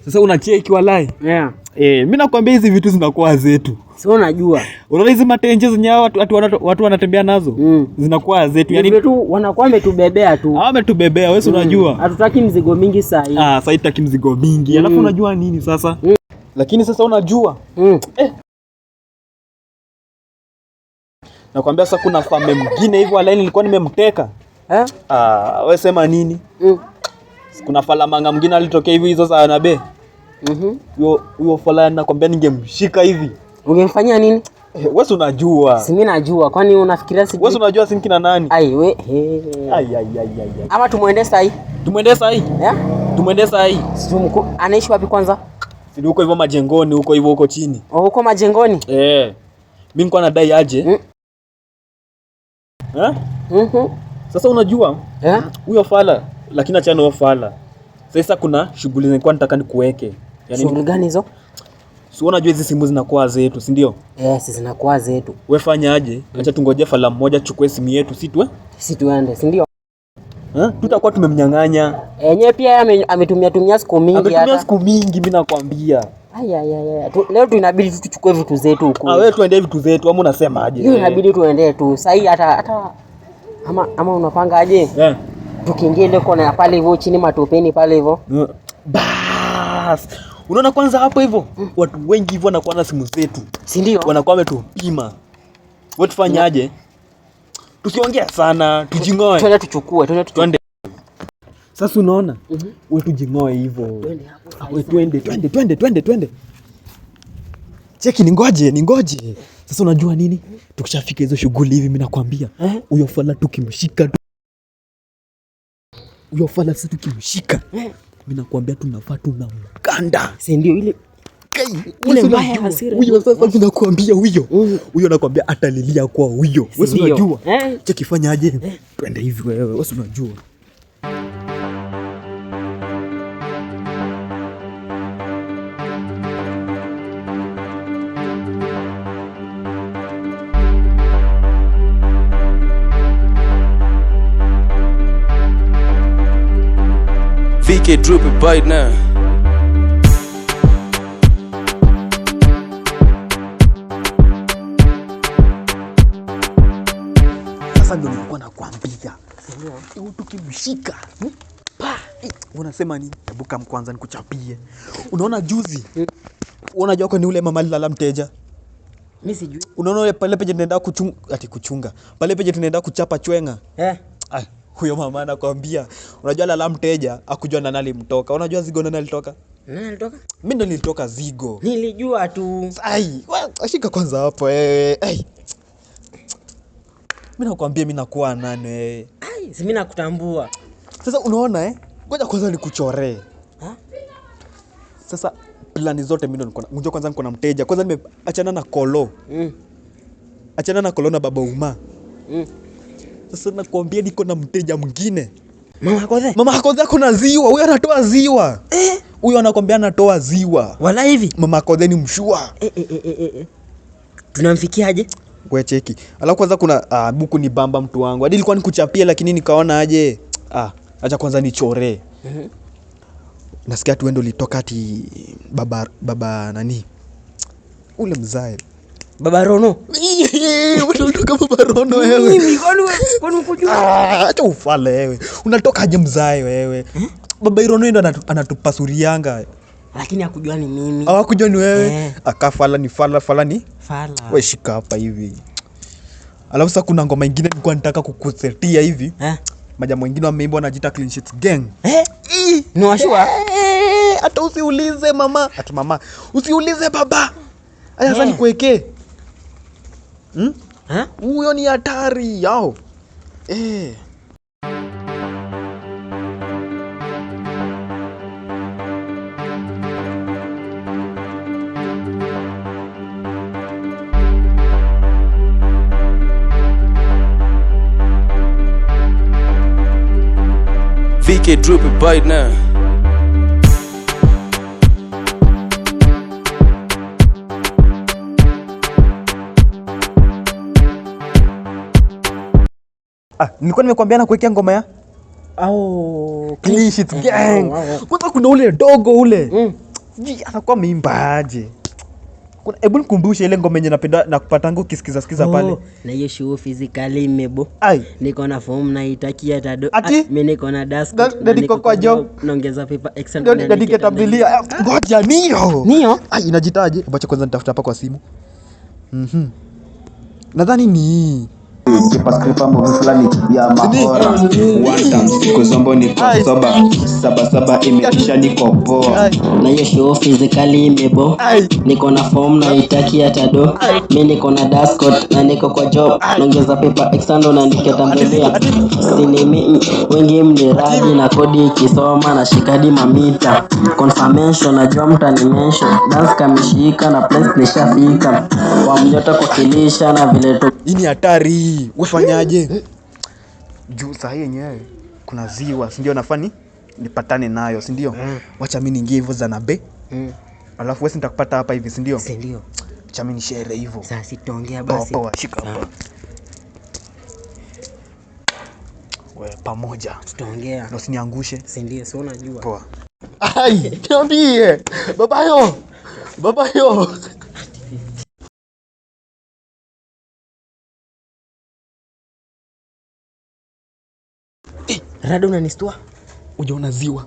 Sasa unacheki walai. Yeah. Mimi nakwambia hizi vitu zinakuwa zetu. Sio unajua. Unaona hizi matenje zenye watu wanatembea nazo? Zinakuwa zetu. Yaani tu wanakuwa wametubebea tu. Wametubebea, wewe unajua. Hatutaki mzigo mingi saa hii. Sasa itaki mzigo mingi. Alafu unajua nini sasa? Lakini sasa unajua. Nakwambia sasa kuna fame mwingine hivyo walai nilikuwa nimemteka. Wewe sema nini? Kuna fala manga mwingine alitokea hivi hizo za nabe. Huyo fala nakwambia ningemshika hivi. Ungemfanyia nini? Wewe unajua. Si mimi najua. Kwani unafikiria si wewe unajua si kina nani? Ai. Ama tumuende saa hii. Tumuende saa hii? Tumuende saa hii. Sijumko anaishi wapi kwanza? Si huko hivyo majengoni, huko hivyo huko chini. Huko majengoni? Mimi nilikuwa nadai aje. Sasa unajua? Huyo fala lakini achana huyo fala. Sasa kuna shughuli nilikuwa nataka nikuweke. Yaani shughuli gani hizo? Si unajua hizi simu zinakuwa zetu, si ndio? Si zinakuwa zetu. Wewe fanya aje? Acha tungoje fala mmoja chukue simu yetu, si tuende, si ndio? Tutakuwa tumemnyang'anya. Yenyewe pia ametumia siku mingi hata. Ametumia siku mingi mimi nakwambia. Leo tu inabidi tuchukue vitu zetu huko. Wewe tuende vitu zetu ama unasema aje? Leo inabidi tuende tu. Sasa hii hata ama unapanga aje? Tukiingia ile kona pale hivyo chini matopeni pale hivyo. Bas. Unaona kwanza hapo hivyo? Watu wengi hivyo wanakuwa na simu zetu. Si ndio? Wanakuwa wametupima. Wewe tufanyaje? Tusiongea sana, tujingoe. Twende tuchukue. Sasa unaona? Wewe tujingoe hivyo. Twende. Cheki ningoje. Sasa unajua nini? Tukishafika hizo shughuli hivi mimi nakwambia, huyo fala tukimshika mimi nakwambia tunafaa tunamkanda. Si ndio ile mbaya hasira. Huyo sasa tunakwambia huyo nakwambia atalilia kwa huyo. Wewe unajua? Cheki fanyaje? Twende hivi wewe unajua. VK drop it right now. Sasa ndio nilikuwa nakwambia. Ndio tukimshika. Unasema nini? Hebu kama kwanza nikuchapie. Unaona juzi? Unajua kwa ni ule mama alilala mteja? Mimi sijui. Unaona pale peje tunaenda kuchunga. Pale peje tunaenda kuchapa chwenga. Huyo mama anakwambia, unajua lala mteja, akujua nani alimtoka. Unajua zigo nani alitoka? Nani alitoka? Mimi ndo nilitoka zigo. Nilijua tu. Ashika kwanza hapo wewe. Mimi nakwambia mimi nakuwa nani wewe. Si mimi nakutambua. Sasa unaona ngoja kwanza nikuchoree. Sasa plani zote mimi ndo niko na. Unajua kwanza niko na mteja. Kwanza nimeachana na Kolo. Achana na Kolo na Baba Uma. Sasa nakwambia niko na mteja mwingine. Mama Akodhe ako na ziwa. Huyo anatoa ziwa. Huyo anakwambia anatoa ziwa. Wala hivi. Mama Akodhe ni mshua. Tunamfikiaje? Wewe cheki. Alafu kwanza kuna buku ni bamba mtu wangu. Hadi ilikuwa nikuchapia lakini nikaona aje. Acha kwanza nichore. Nasikia tu wendo litoka ati baba nani? Ule mzae. Baba Rono. Unatoka Baba Rono wewe. Mimi kwani ukujua? Acha ufale wewe. Unatoka aje mzae wewe? Baba Rono ndo anatupasurianga. Lakini hakujua ni mimi. Hakujua ni wewe. Akafala ni fala ni? Fala. Wewe shika hapa hivi. Alafu sasa kuna ngoma nyingine nilikuwa nataka kukusetia hivi. Majamaa wengine wameimba wanajiita Clean Sheets Gang. Ni washua? Hata usiulize mama. Ati mama, usiulize baba. Aya sasa nikuwekee. Huyo ni hatari yao. VK drop it right now. Nilikuwa nimekuambia na kuwekea ngoma ya Au Clean Sheets Gang. Kwanza kuna ule dogo ule. Anakuwa meimbaje? Hebu nikumbushe ile ngoma yenye napenda na kupatangu ukisikiza pale. Na hiyo show physically imebo. Niko na form na itakia tado. Mimi niko na desk na niko kwa job. Naongeza paper extra na niketabilia. Ngoja Nio. Inajitaje? Acha kwanza nitafuta hapa kwa simu. Nadhani ni Kipaskripa movie fulani ya mahora. One time siku zombo ni soba. Saba imeisha niko poa. Na hiyo show physically imebo. Niko na form na itakia tado. Mimi niko na desk na niko kwa job. Naongeza paper extra ndo na niketambulia. Sinimi wengi mniraji na kodi ikisoma na shikadi mamita. Confirmation na jua mtani mention. Dance kamishika na place nishafika. Wa mnyota kukilisha na vile tu. Hii ni hatari. Ufanyaje? Juu saa hii yenyewe kuna ziwa, si ndio nafani? Nipatane nayo, si ndio? Wacha mimi niingie hivyo za nabe. Alafu wewe nitakupata hapa hivi, si ndio? Si ndio. Acha mimi share hivyo. Sasa sitaongea basi. Poa, shika hapa. Wewe pamoja. Tutaongea. Na usiniangushe. Si ndio, si unajua. Poa. Niambie. Babayo. Rado unanistua? Ujaona ziwa?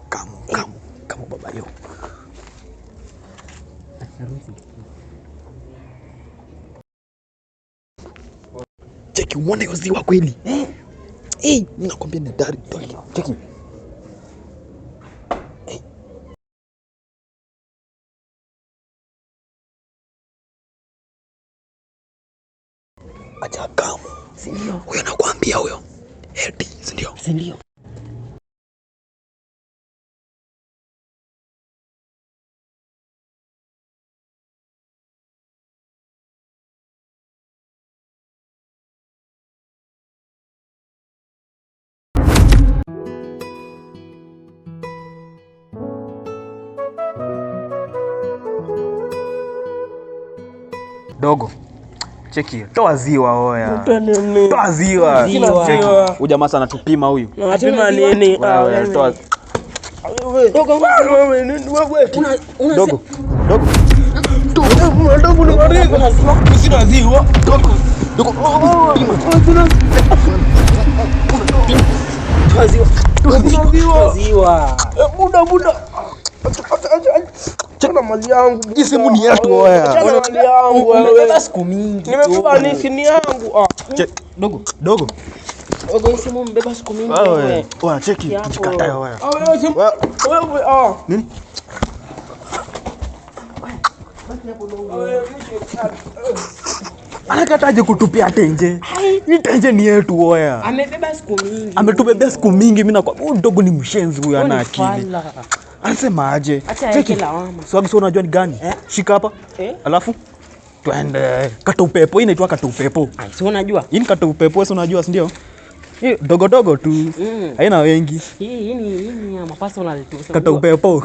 Kamu babayo. Cheki uone hiyo ziwa kweli. Mimi nakwambia ni hatari. Cheki. Acha kamu. Si ndio? Huyo nakwambia huyo. Eti, si ndio? Si ndio? Dogo. Cheki, toa ziwa oya. Toa ziwa. Cheki. Huyu jamaa sana tupima huyu. Unapima nini? Toa. Dogo. Dogo ni marigo. Sina ziwa. Dogo. Toa ziwa. Buda. Chana mali yangu. Jinsi muni yetu oya. Chana mali yangu wewe. Nimebeba siku mingi. Nimebeba ni yangu. Dogo. Dogo simu mbeba siku mingi wewe. Oya cheki kijikatae oya. Wewe nini? Anakataje kutupia tenje? Ni tenje ni yetu oya. Amebeba siku mingi. Ametubebea siku mingi mimi na kwa huyu dogo ni mshenzi huyu ana akili. Anasema aje? Cheki lawama. Swagi unajua ni gani? Shika hapa. Alafu twende kata upepo. Hii inaitwa kata upepo. Si unajua? Hii ni kata upepo, si unajua, si ndio? Hii dogo tu. Haina wengi. Hii ni ya personal tu. Kata upepo.